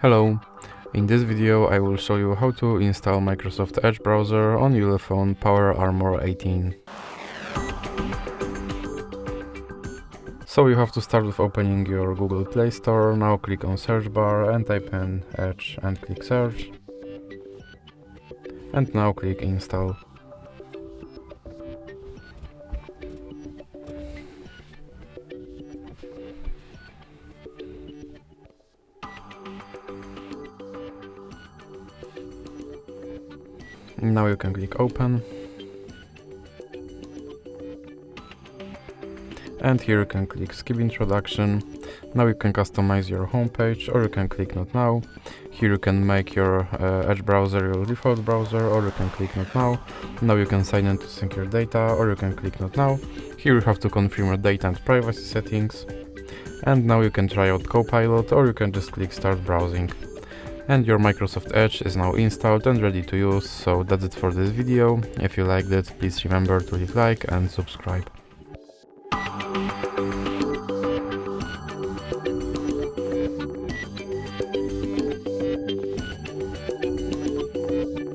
Hello, in this video I will show you how to install Microsoft Edge browser on ULEFONE Power Armor 18. So you have to start with opening your Google Play Store. Now click on search bar and type in Edge and click search. And now click install. Now you can click open. And here you can click skip introduction. Now you can customize your homepage, or you can click not now. Here you can make your Edge browser your default browser, or you can click not now. Now you can sign in to sync your data, or you can click not now. Here you have to confirm your data and privacy settings. And now you can try out Copilot, or you can just click start browsing. And your Microsoft Edge is now installed and ready to use. So that's it for this video. If you liked it, please remember to leave like and subscribe.